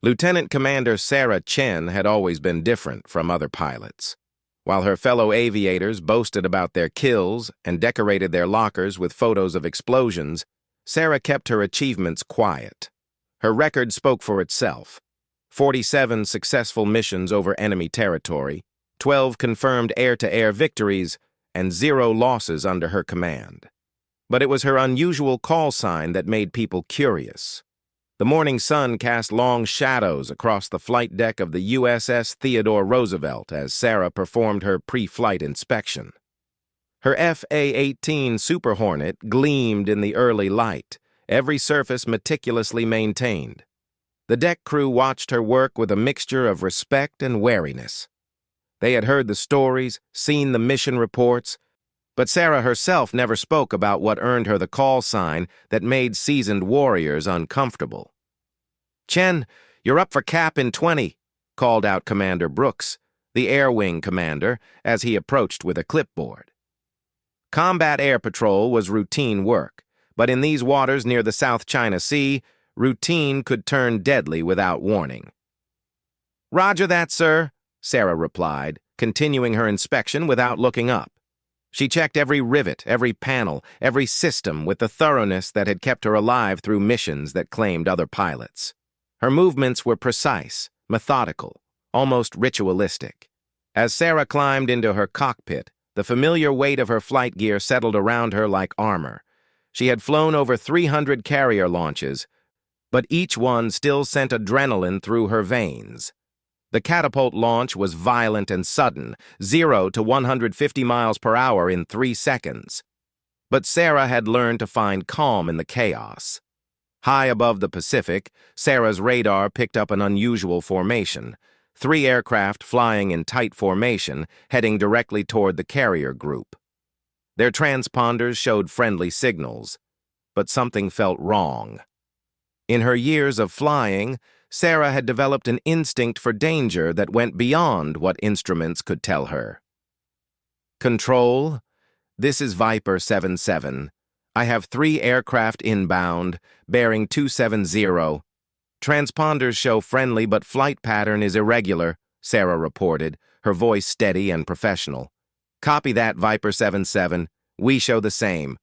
Lieutenant Commander Sarah Chen had always been different from other pilots. While her fellow aviators boasted about their kills and decorated their lockers with photos of explosions, Sarah kept her achievements quiet. Her record spoke for itself. 47 successful missions over enemy territory, 12 confirmed air-to-air victories, and 0 losses under her command. But it was her unusual call sign that made people curious. The morning sun cast long shadows across the flight deck of the USS Theodore Roosevelt as Sarah performed her pre-flight inspection. Her FA-18 Super Hornet gleamed in the early light, every surface meticulously maintained. The deck crew watched her work with a mixture of respect and wariness. They had heard the stories, seen the mission reports, but Sarah herself never spoke about what earned her the call sign that made seasoned warriors uncomfortable. "Chen, you're up for cap in 20, called out Commander Brooks, the Air Wing commander, as he approached with a clipboard. Combat air patrol was routine work, but in these waters near the South China Sea, routine could turn deadly without warning. "Roger that, sir," Sarah replied, continuing her inspection without looking up. She checked every rivet, every panel, every system with the thoroughness that had kept her alive through missions that claimed other pilots. Her movements were precise, methodical, almost ritualistic. As Sarah climbed into her cockpit, the familiar weight of her flight gear settled around her like armor. She had flown over 300 carrier launches, but each one still sent adrenaline through her veins. The catapult launch was violent and sudden, 0 to 150 miles per hour in 3 seconds. But Sarah had learned to find calm in the chaos. High above the Pacific, Sarah's radar picked up an unusual formation. 3 aircraft flying in tight formation, heading directly toward the carrier group. Their transponders showed friendly signals, but something felt wrong. In her years of flying, Sarah had developed an instinct for danger that went beyond what instruments could tell her. "Control, this is Viper 77. I have 3 aircraft inbound, bearing 270. Transponders show friendly, but flight pattern is irregular," Sarah reported, her voice steady and professional. "Copy that, Viper 77. We show the same."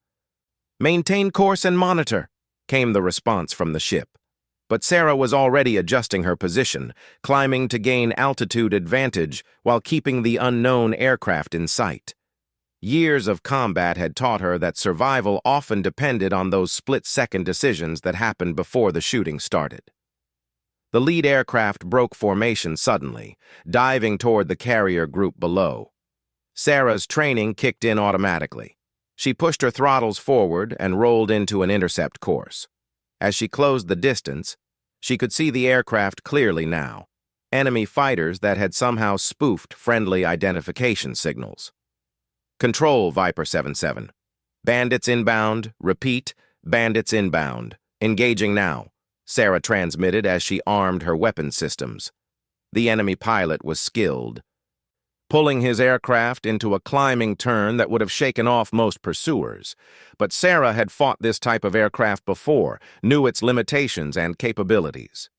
"Maintain course and monitor," came the response from the ship. But Sarah was already adjusting her position, climbing to gain altitude advantage while keeping the unknown aircraft in sight. Years of combat had taught her that survival often depended on those split-second decisions that happened before the shooting started. The lead aircraft broke formation suddenly, diving toward the carrier group below. Sarah's training kicked in automatically. She pushed her throttles forward and rolled into an intercept course. As she closed the distance, she could see the aircraft clearly now, enemy fighters that had somehow spoofed friendly identification signals. "Control, Viper 77. Bandits inbound. Repeat, bandits inbound. Engaging now," Sarah transmitted as she armed her weapon systems. The enemy pilot was skilled, pulling his aircraft into a climbing turn that would have shaken off most pursuers. But Sarah had fought this type of aircraft before, knew its limitations and capabilities.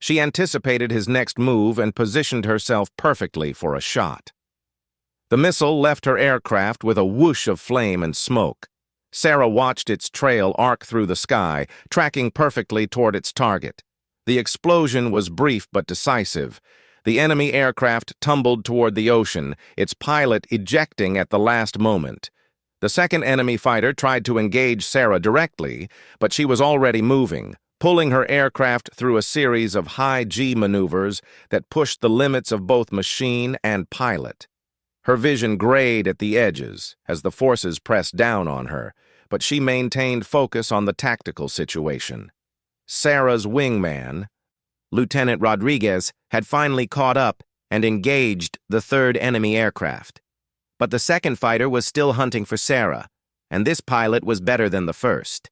She anticipated his next move and positioned herself perfectly for a shot. The missile left her aircraft with a whoosh of flame and smoke. Sarah watched its trail arc through the sky, tracking perfectly toward its target. The explosion was brief but decisive. The enemy aircraft tumbled toward the ocean, its pilot ejecting at the last moment. The second enemy fighter tried to engage Sarah directly, but she was already moving, pulling her aircraft through a series of high-G maneuvers that pushed the limits of both machine and pilot. Her vision grayed at the edges as the forces pressed down on her, but she maintained focus on the tactical situation. Sarah's wingman, Lieutenant Rodriguez, had finally caught up and engaged the third enemy aircraft. But the second fighter was still hunting for Sarah, and this pilot was better than the first.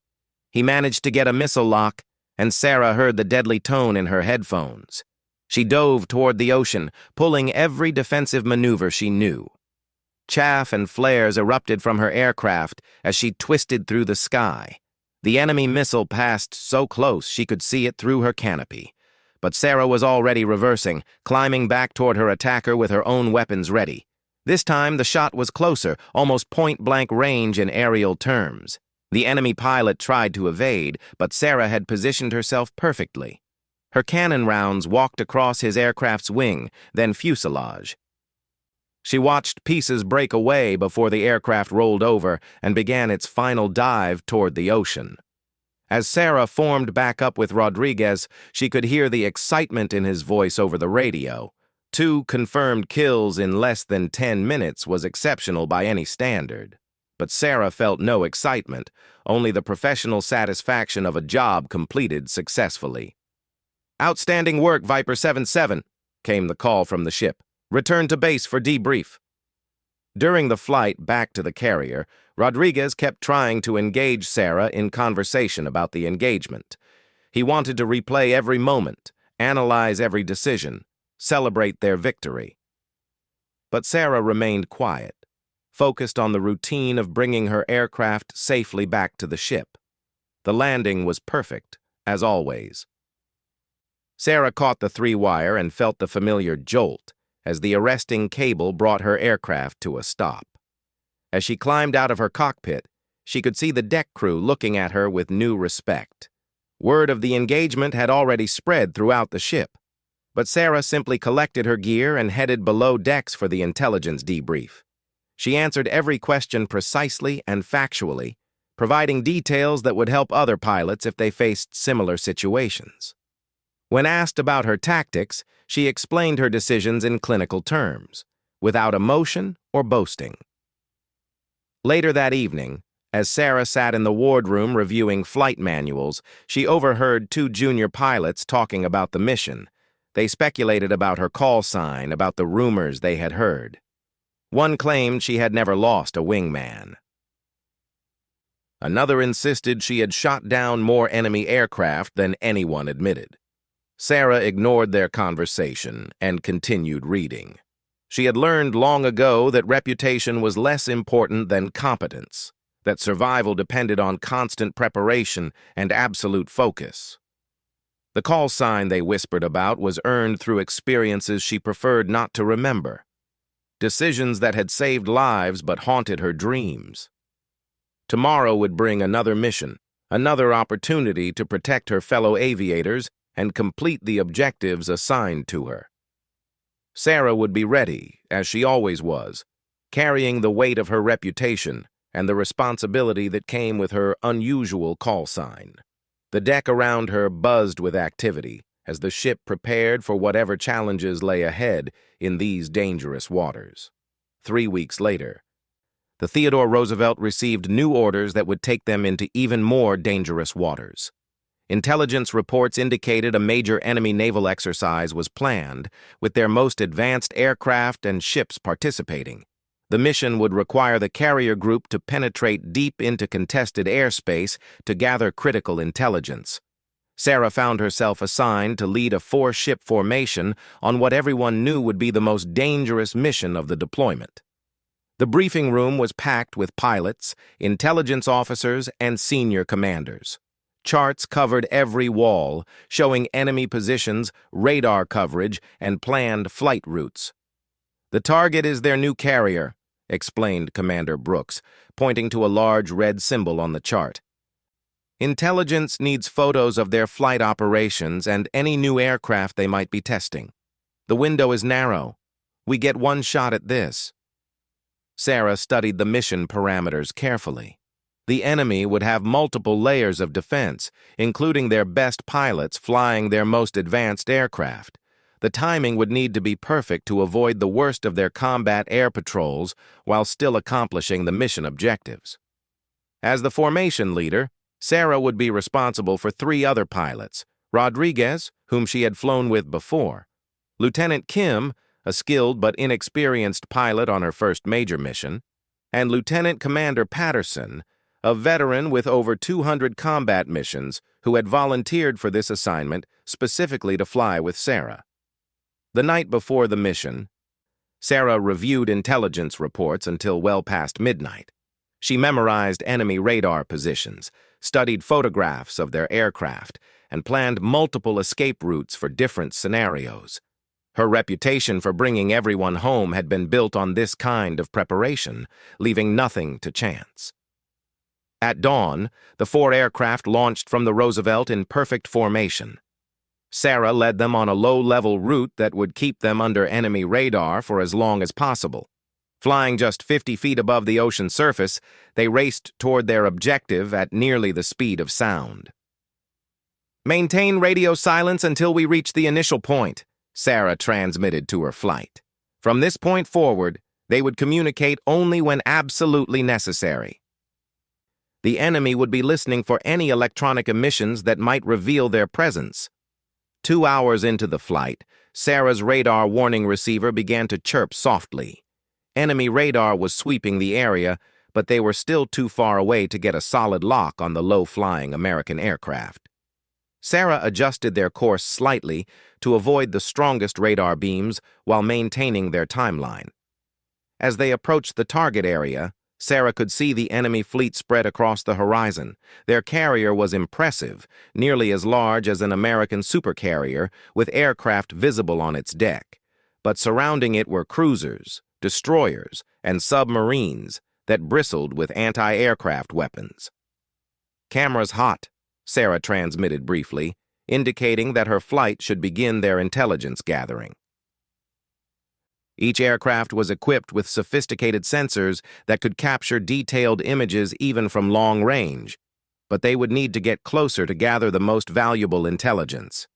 He managed to get a missile lock, and Sarah heard the deadly tone in her headphones. She dove toward the ocean, pulling every defensive maneuver she knew. Chaff and flares erupted from her aircraft as she twisted through the sky. The enemy missile passed so close she could see it through her canopy. But Sarah was already reversing, climbing back toward her attacker with her own weapons ready. This time, the shot was closer, almost point-blank range in aerial terms. The enemy pilot tried to evade, but Sarah had positioned herself perfectly. Her cannon rounds walked across his aircraft's wing, then fuselage. She watched pieces break away before the aircraft rolled over and began its final dive toward the ocean. As Sarah formed back up with Rodriguez, she could hear the excitement in his voice over the radio. 2 confirmed kills in less than 10 minutes was exceptional by any standard. But Sarah felt no excitement, only the professional satisfaction of a job completed successfully. "Outstanding work, Viper 77, came the call from the ship. "Return to base for debrief." During the flight back to the carrier, Rodriguez kept trying to engage Sarah in conversation about the engagement. He wanted to replay every moment, analyze every decision, celebrate their victory. But Sarah remained quiet, focused on the routine of bringing her aircraft safely back to the ship. The landing was perfect, as always. Sarah caught the 3-wire and felt the familiar jolt as the arresting cable brought her aircraft to a stop. As she climbed out of her cockpit, she could see the deck crew looking at her with new respect. Word of the engagement had already spread throughout the ship, but Sarah simply collected her gear and headed below decks for the intelligence debrief. She answered every question precisely and factually, providing details that would help other pilots if they faced similar situations. When asked about her tactics, she explained her decisions in clinical terms, without emotion or boasting. Later that evening, as Sarah sat in the wardroom reviewing flight manuals, she overheard 2 junior pilots talking about the mission. They speculated about her call sign, about the rumors they had heard. One claimed she had never lost a wingman. Another insisted she had shot down more enemy aircraft than anyone admitted. Sarah ignored their conversation and continued reading. She had learned long ago that reputation was less important than competence, that survival depended on constant preparation and absolute focus. The call sign they whispered about was earned through experiences she preferred not to remember, decisions that had saved lives but haunted her dreams. Tomorrow would bring another mission, another opportunity to protect her fellow aviators and complete the objectives assigned to her. Sarah would be ready, as she always was, carrying the weight of her reputation and the responsibility that came with her unusual call sign. The deck around her buzzed with activity as the ship prepared for whatever challenges lay ahead in these dangerous waters. 3 weeks later, the Theodore Roosevelt received new orders that would take them into even more dangerous waters. Intelligence reports indicated a major enemy naval exercise was planned, with their most advanced aircraft and ships participating. The mission would require the carrier group to penetrate deep into contested airspace to gather critical intelligence. Sarah found herself assigned to lead a 4-ship formation on what everyone knew would be the most dangerous mission of the deployment. The briefing room was packed with pilots, intelligence officers, and senior commanders. Charts covered every wall, showing enemy positions, radar coverage, and planned flight routes. "The target is their new carrier," explained Commander Brooks, pointing to a large red symbol on the chart. "Intelligence needs photos of their flight operations and any new aircraft they might be testing. The window is narrow. We get one shot at this." Sarah studied the mission parameters carefully. The enemy would have multiple layers of defense, including their best pilots flying their most advanced aircraft. The timing would need to be perfect to avoid the worst of their combat air patrols while still accomplishing the mission objectives. As the formation leader, Sarah would be responsible for 3 other pilots: Rodriguez, whom she had flown with before; Lieutenant Kim, a skilled but inexperienced pilot on her first major mission; and Lieutenant Commander Patterson, a veteran with over 200 combat missions who had volunteered for this assignment specifically to fly with Sarah. The night before the mission, Sarah reviewed intelligence reports until well past midnight. She memorized enemy radar positions, studied photographs of their aircraft, and planned multiple escape routes for different scenarios. Her reputation for bringing everyone home had been built on this kind of preparation, leaving nothing to chance. At dawn, the 4 aircraft launched from the Roosevelt in perfect formation. Sarah led them on a low-level route that would keep them under enemy radar for as long as possible. Flying just 50 feet above the ocean surface, they raced toward their objective at nearly the speed of sound. "Maintain radio silence until we reach the initial point," Sarah transmitted to her flight. From this point forward, they would communicate only when absolutely necessary. The enemy would be listening for any electronic emissions that might reveal their presence. 2 hours into the flight, Sarah's radar warning receiver began to chirp softly. Enemy radar was sweeping the area, but they were still too far away to get a solid lock on the low-flying American aircraft. Sarah adjusted their course slightly to avoid the strongest radar beams while maintaining their timeline. As they approached the target area, Sarah could see the enemy fleet spread across the horizon. Their carrier was impressive, nearly as large as an American supercarrier, with aircraft visible on its deck. But surrounding it were cruisers, destroyers, and submarines that bristled with anti-aircraft weapons. "Cameras hot," Sarah transmitted briefly, indicating that her flight should begin their intelligence gathering. Each aircraft was equipped with sophisticated sensors that could capture detailed images even from long range, but they would need to get closer to gather the most valuable intelligence.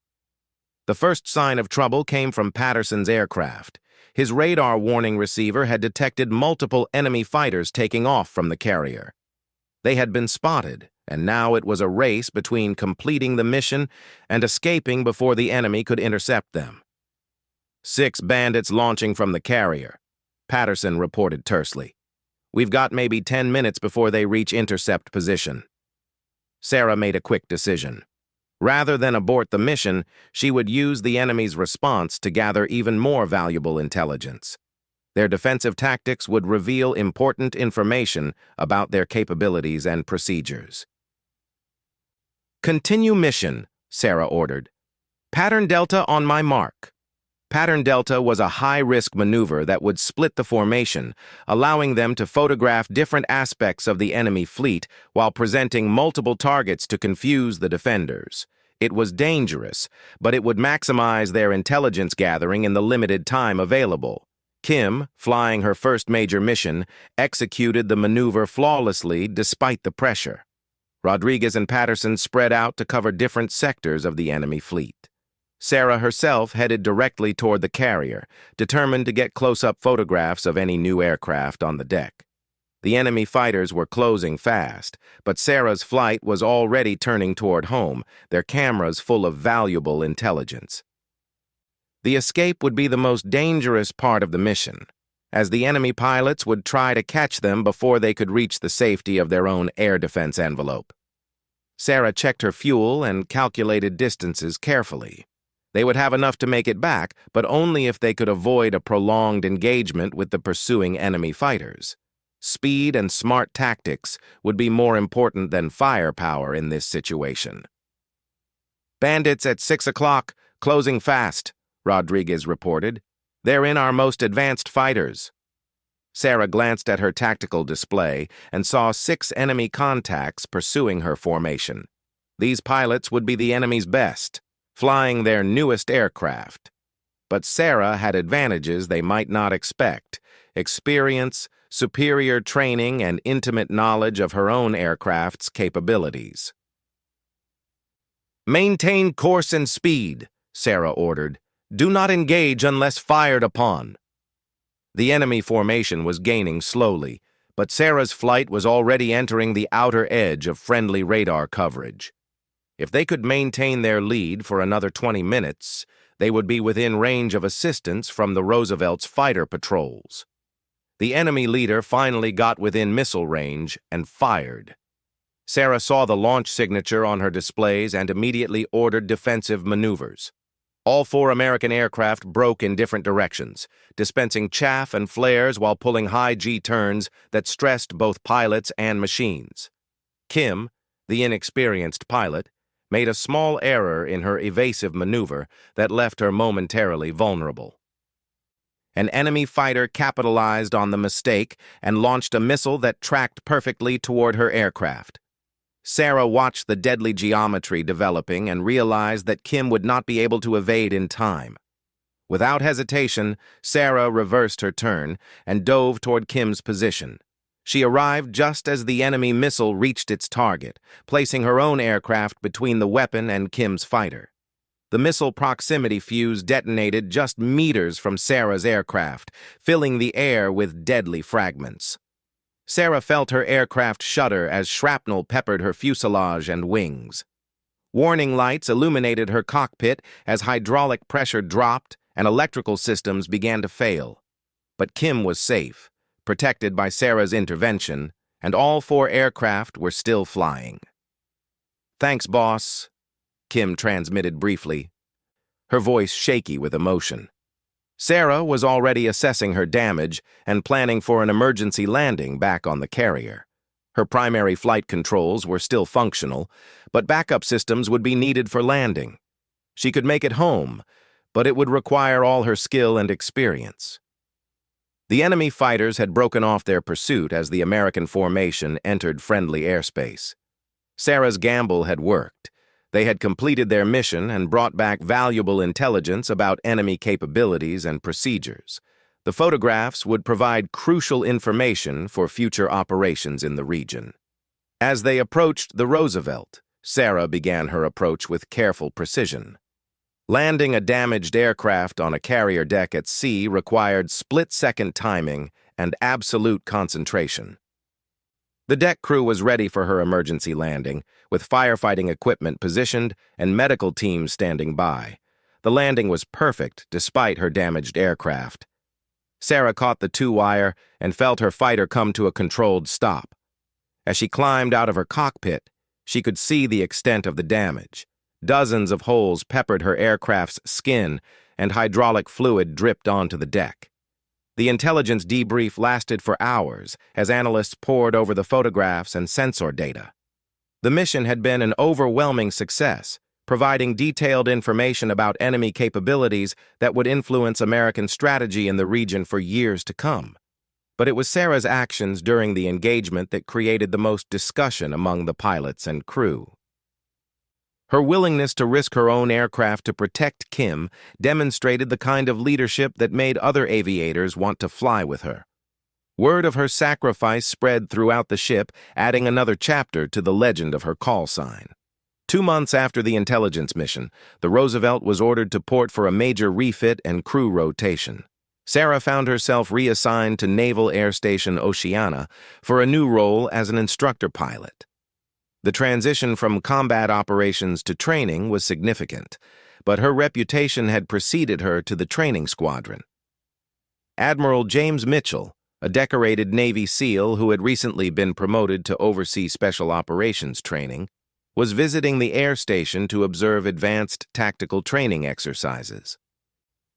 The first sign of trouble came from Patterson's aircraft. His radar warning receiver had detected multiple enemy fighters taking off from the carrier. They had been spotted, and now it was a race between completing the mission and escaping before the enemy could intercept them. "6 bandits launching from the carrier," Patterson reported tersely. "We've got maybe 10 minutes before they reach intercept position." Sarah made a quick decision. Rather than abort the mission, she would use the enemy's response to gather even more valuable intelligence. Their defensive tactics would reveal important information about their capabilities and procedures. "Continue mission," Sarah ordered. "Pattern Delta on my mark." Pattern Delta was a high-risk maneuver that would split the formation, allowing them to photograph different aspects of the enemy fleet while presenting multiple targets to confuse the defenders. It was dangerous, but it would maximize their intelligence gathering in the limited time available. Kim, flying her first major mission, executed the maneuver flawlessly despite the pressure. Rodriguez and Patterson spread out to cover different sectors of the enemy fleet. Sarah herself headed directly toward the carrier, determined to get close-up photographs of any new aircraft on the deck. The enemy fighters were closing fast, but Sarah's flight was already turning toward home, their cameras full of valuable intelligence. The escape would be the most dangerous part of the mission, as the enemy pilots would try to catch them before they could reach the safety of their own air defense envelope. Sarah checked her fuel and calculated distances carefully. They would have enough to make it back, but only if they could avoid a prolonged engagement with the pursuing enemy fighters. Speed and smart tactics would be more important than firepower in this situation. "Bandits at 6 o'clock, closing fast," Rodriguez reported. "They're in our most advanced fighters." Sarah glanced at her tactical display and saw 6 enemy contacts pursuing her formation. These pilots would be the enemy's best, flying their newest aircraft. But Sarah had advantages they might not expect: experience, superior training, and intimate knowledge of her own aircraft's capabilities. "Maintain course and speed," Sarah ordered. "Do not engage unless fired upon." The enemy formation was gaining slowly, but Sarah's flight was already entering the outer edge of friendly radar coverage. If they could maintain their lead for another 20 minutes, they would be within range of assistance from the Roosevelt's fighter patrols. The enemy leader finally got within missile range and fired. Sarah saw the launch signature on her displays and immediately ordered defensive maneuvers. All 4 American aircraft broke in different directions, dispensing chaff and flares while pulling high G turns that stressed both pilots and machines. Kim, the inexperienced pilot, made a small error in her evasive maneuver that left her momentarily vulnerable. An enemy fighter capitalized on the mistake and launched a missile that tracked perfectly toward her aircraft. Sarah watched the deadly geometry developing and realized that Kim would not be able to evade in time. Without hesitation, Sarah reversed her turn and dove toward Kim's position. She arrived just as the enemy missile reached its target, placing her own aircraft between the weapon and Kim's fighter. The missile proximity fuse detonated just meters from Sarah's aircraft, filling the air with deadly fragments. Sarah felt her aircraft shudder as shrapnel peppered her fuselage and wings. Warning lights illuminated her cockpit as hydraulic pressure dropped and electrical systems began to fail. But Kim was safe, protected by Sarah's intervention, and all 4 aircraft were still flying. "Thanks, boss," Kim transmitted briefly, her voice shaky with emotion. Sarah was already assessing her damage and planning for an emergency landing back on the carrier. Her primary flight controls were still functional, but backup systems would be needed for landing. She could make it home, but it would require all her skill and experience. The enemy fighters had broken off their pursuit as the American formation entered friendly airspace. Sarah's gamble had worked. They had completed their mission and brought back valuable intelligence about enemy capabilities and procedures. The photographs would provide crucial information for future operations in the region. As they approached the Roosevelt, Sarah began her approach with careful precision. Landing a damaged aircraft on a carrier deck at sea required split-second timing and absolute concentration. The deck crew was ready for her emergency landing, with firefighting equipment positioned and medical teams standing by. The landing was perfect despite her damaged aircraft. Sarah caught the 2-wire and felt her fighter come to a controlled stop. As she climbed out of her cockpit, she could see the extent of the damage. Dozens of holes peppered her aircraft's skin, and hydraulic fluid dripped onto the deck. The intelligence debrief lasted for hours as analysts pored over the photographs and sensor data. The mission had been an overwhelming success, providing detailed information about enemy capabilities that would influence American strategy in the region for years to come. But it was Sarah's actions during the engagement that created the most discussion among the pilots and crew. Her willingness to risk her own aircraft to protect Kim demonstrated the kind of leadership that made other aviators want to fly with her. Word of her sacrifice spread throughout the ship, adding another chapter to the legend of her call sign. 2 months after the intelligence mission, the Roosevelt was ordered to port for a major refit and crew rotation. Sarah found herself reassigned to Naval Air Station Oceana for a new role as an instructor pilot. The transition from combat operations to training was significant, but her reputation had preceded her to the training squadron. Admiral James Mitchell, a decorated Navy SEAL who had recently been promoted to oversee special operations training, was visiting the air station to observe advanced tactical training exercises.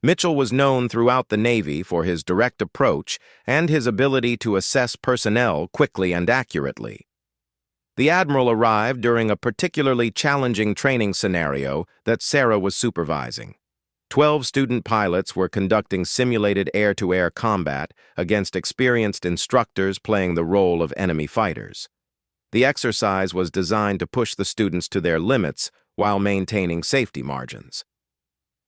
Mitchell was known throughout the Navy for his direct approach and his ability to assess personnel quickly and accurately. The Admiral arrived during a particularly challenging training scenario that Sarah was supervising. 12 student pilots were conducting simulated air-to-air combat against experienced instructors playing the role of enemy fighters. The exercise was designed to push the students to their limits while maintaining safety margins.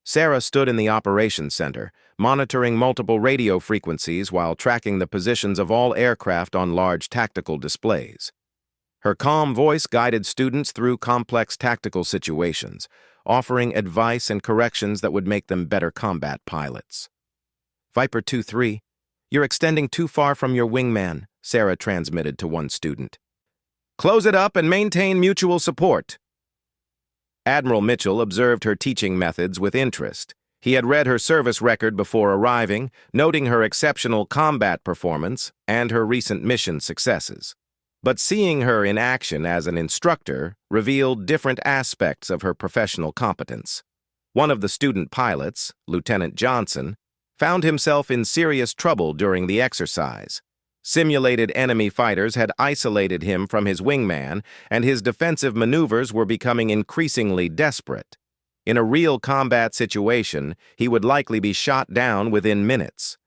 Sarah stood in the operations center, monitoring multiple radio frequencies while tracking the positions of all aircraft on large tactical displays. Her calm voice guided students through complex tactical situations, offering advice and corrections that would make them better combat pilots. "Viper 2-3, you're extending too far from your wingman," Sarah transmitted to one student. "Close it up and maintain mutual support." Admiral Mitchell observed her teaching methods with interest. He had read her service record before arriving, noting her exceptional combat performance and her recent mission successes. But seeing her in action as an instructor revealed different aspects of her professional competence. One of the student pilots, Lieutenant Johnson, found himself in serious trouble during the exercise. Simulated enemy fighters had isolated him from his wingman, and his defensive maneuvers were becoming increasingly desperate. In a real combat situation, he would likely be shot down within minutes.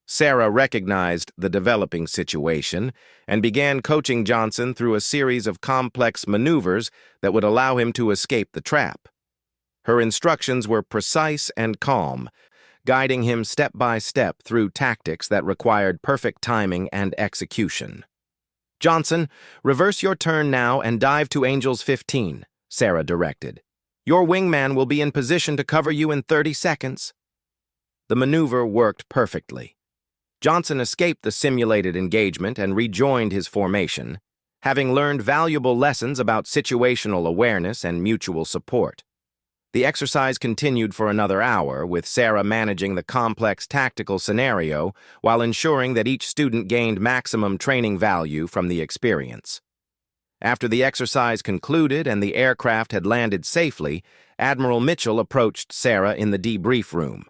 Sarah recognized the developing situation and began coaching Johnson through a series of complex maneuvers that would allow him to escape the trap. Her instructions were precise and calm, guiding him step by step through tactics that required perfect timing and execution. "Johnson, reverse your turn now and dive to Angels 15, Sarah directed. "Your wingman will be in position to cover you in 30 seconds. The maneuver worked perfectly. Johnson escaped the simulated engagement and rejoined his formation, having learned valuable lessons about situational awareness and mutual support. The exercise continued for another hour, with Sarah managing the complex tactical scenario while ensuring that each student gained maximum training value from the experience. After the exercise concluded and the aircraft had landed safely, Admiral Mitchell approached Sarah in the debrief room.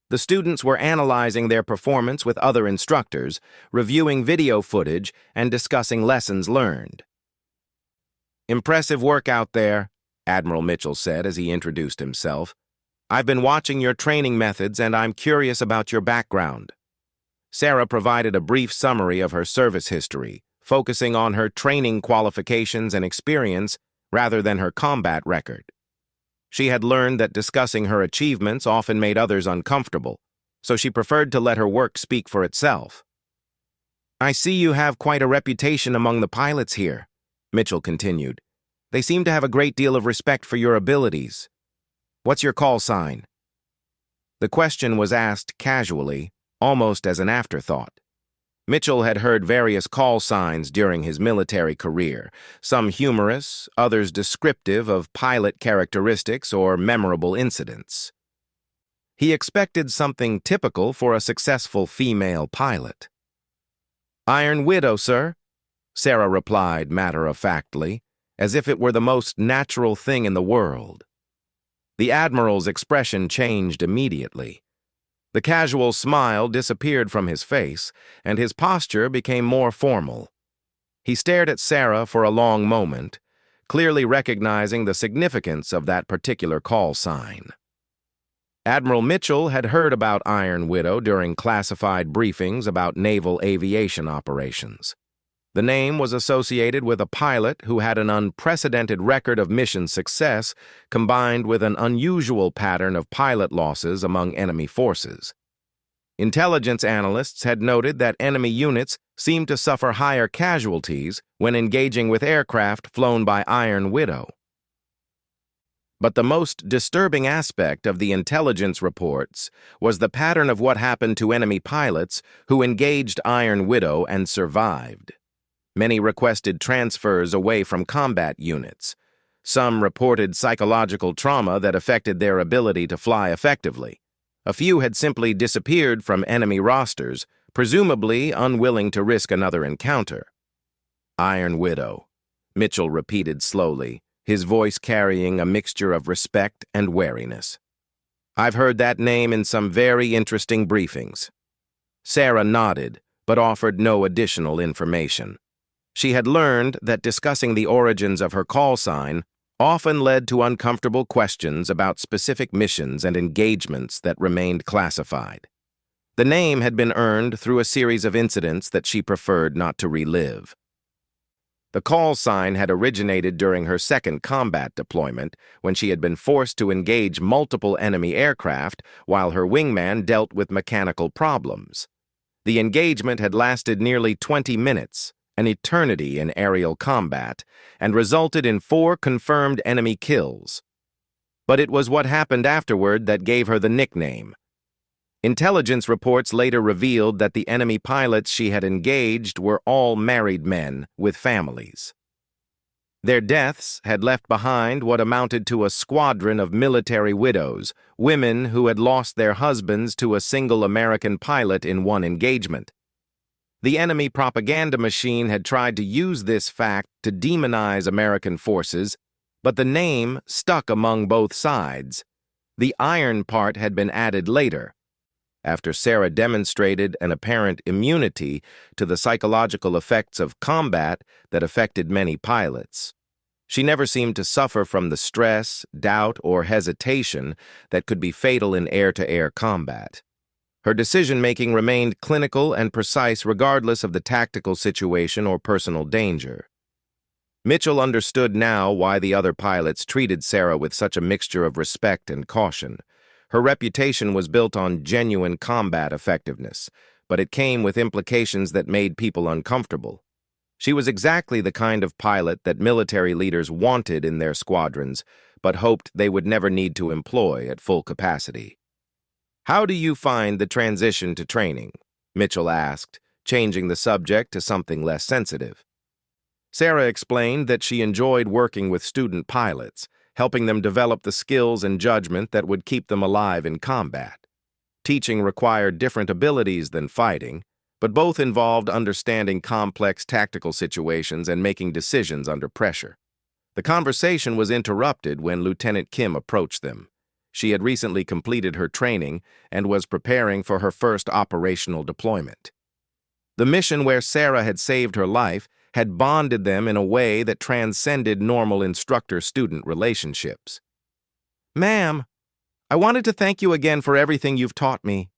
The students were analyzing their performance with other instructors, reviewing video footage, and discussing lessons learned. "Impressive work out there," Admiral Mitchell said as he introduced himself. "I've been watching your training methods and I'm curious about your background." Sarah provided a brief summary of her service history, focusing on her training qualifications and experience rather than her combat record. She had learned that discussing her achievements often made others uncomfortable, so she preferred to let her work speak for itself. "I see you have quite a reputation among the pilots here," Mitchell continued. "They seem to have a great deal of respect for your abilities. What's your call sign?" The question was asked casually, almost as an afterthought. Mitchell had heard various call signs during his military career, some humorous, others descriptive of pilot characteristics or memorable incidents. He expected something typical for a successful female pilot. "Iron Widow, sir," Sarah replied matter-of-factly, as if it were the most natural thing in the world. The Admiral's expression changed immediately. The casual smile disappeared from his face, and his posture became more formal. He stared at Sarah for a long moment, clearly recognizing the significance of that particular call sign. Admiral Mitchell had heard about Iron Widow during classified briefings about naval aviation operations. The name was associated with a pilot who had an unprecedented record of mission success combined with an unusual pattern of pilot losses among enemy forces. Intelligence analysts had noted that enemy units seemed to suffer higher casualties when engaging with aircraft flown by Iron Widow. But the most disturbing aspect of the intelligence reports was the pattern of what happened to enemy pilots who engaged Iron Widow and survived. Many requested transfers away from combat units. Some reported psychological trauma that affected their ability to fly effectively. A few had simply disappeared from enemy rosters, presumably unwilling to risk another encounter. "Iron Widow," Mitchell repeated slowly, his voice carrying a mixture of respect and wariness. "I've heard that name in some very interesting briefings." Sarah nodded, but offered no additional information. She had learned that discussing the origins of her call sign often led to uncomfortable questions about specific missions and engagements that remained classified. The name had been earned through a series of incidents that she preferred not to relive. The call sign had originated during her second combat deployment, when she had been forced to engage multiple enemy aircraft while her wingman dealt with mechanical problems. The engagement had lasted nearly 20 minutes, an eternity in aerial combat, and resulted in 4 confirmed enemy kills. But it was what happened afterward that gave her the nickname. Intelligence reports later revealed that the enemy pilots she had engaged were all married men with families. Their deaths had left behind what amounted to a squadron of military widows, women who had lost their husbands to a single American pilot in one engagement. The enemy propaganda machine had tried to use this fact to demonize American forces, but the name stuck among both sides. The iron part had been added later. after Sarah demonstrated an apparent immunity to the psychological effects of combat that affected many pilots. She never seemed to suffer from the stress, doubt, or hesitation that could be fatal in air-to-air combat. Her decision-making remained clinical and precise regardless of the tactical situation or personal danger. Mitchell understood now why the other pilots treated Sarah with such a mixture of respect and caution. Her reputation was built on genuine combat effectiveness, but it came with implications that made people uncomfortable. She was exactly the kind of pilot that military leaders wanted in their squadrons, but hoped they would never need to employ at full capacity. "How do you find the transition to training?" Mitchell asked, changing the subject to something less sensitive. Sarah explained that she enjoyed working with student pilots, helping them develop the skills and judgment that would keep them alive in combat. Teaching required different abilities than fighting, but both involved understanding complex tactical situations and making decisions under pressure. The conversation was interrupted when Lieutenant Kim approached them. She had recently completed her training and was preparing for her first operational deployment. The mission where Sarah had saved her life had bonded them in a way that transcended normal instructor-student relationships. "Ma'am, I wanted to thank you again for everything you've taught me,"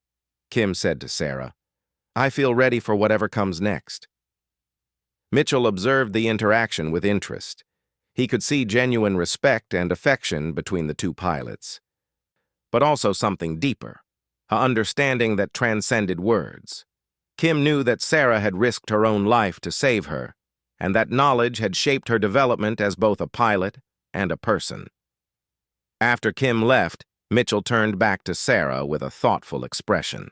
Kim said to Sarah. "I feel ready for whatever comes next." Mitchell observed the interaction with interest. He could see genuine respect and affection between the two pilots, but also something deeper, an understanding that transcended words. Kim knew that Sarah had risked her own life to save her, and that knowledge had shaped her development as both a pilot and a person. After Kim left, Mitchell turned back to Sarah with a thoughtful expression.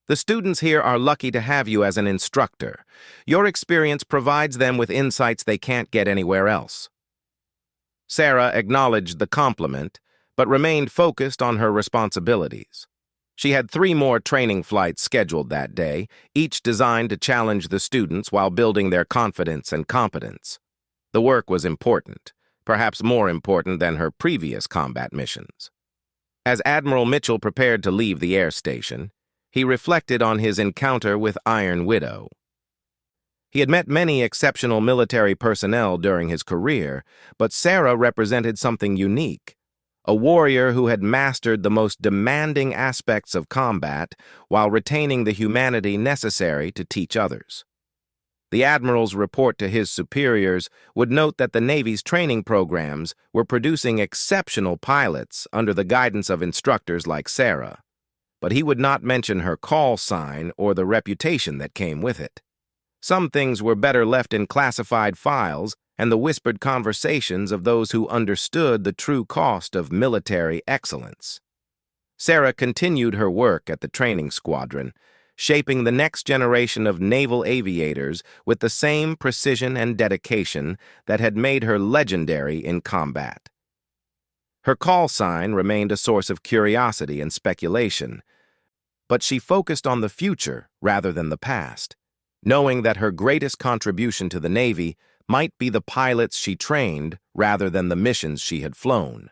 "The students here are lucky to have you as an instructor. Your experience provides them with insights they can't get anywhere else." Sarah acknowledged the compliment, but remained focused on her responsibilities. She had 3 more training flights scheduled that day, each designed to challenge the students while building their confidence and competence. The work was important, perhaps more important than her previous combat missions. As Admiral Mitchell prepared to leave the air station, he reflected on his encounter with Iron Widow. He had met many exceptional military personnel during his career, but Sarah represented something unique. A warrior who had mastered the most demanding aspects of combat while retaining the humanity necessary to teach others. The Admiral's report to his superiors would note that the Navy's training programs were producing exceptional pilots under the guidance of instructors like Sarah, but he would not mention her call sign or the reputation that came with it. Some things were better left in classified files and the whispered conversations of those who understood the true cost of military excellence. Sarah continued her work at the training squadron, shaping the next generation of naval aviators with the same precision and dedication that had made her legendary in combat. Her call sign remained a source of curiosity and speculation, but she focused on the future rather than the past, knowing that her greatest contribution to the Navy might be the pilots she trained rather than the missions she had flown.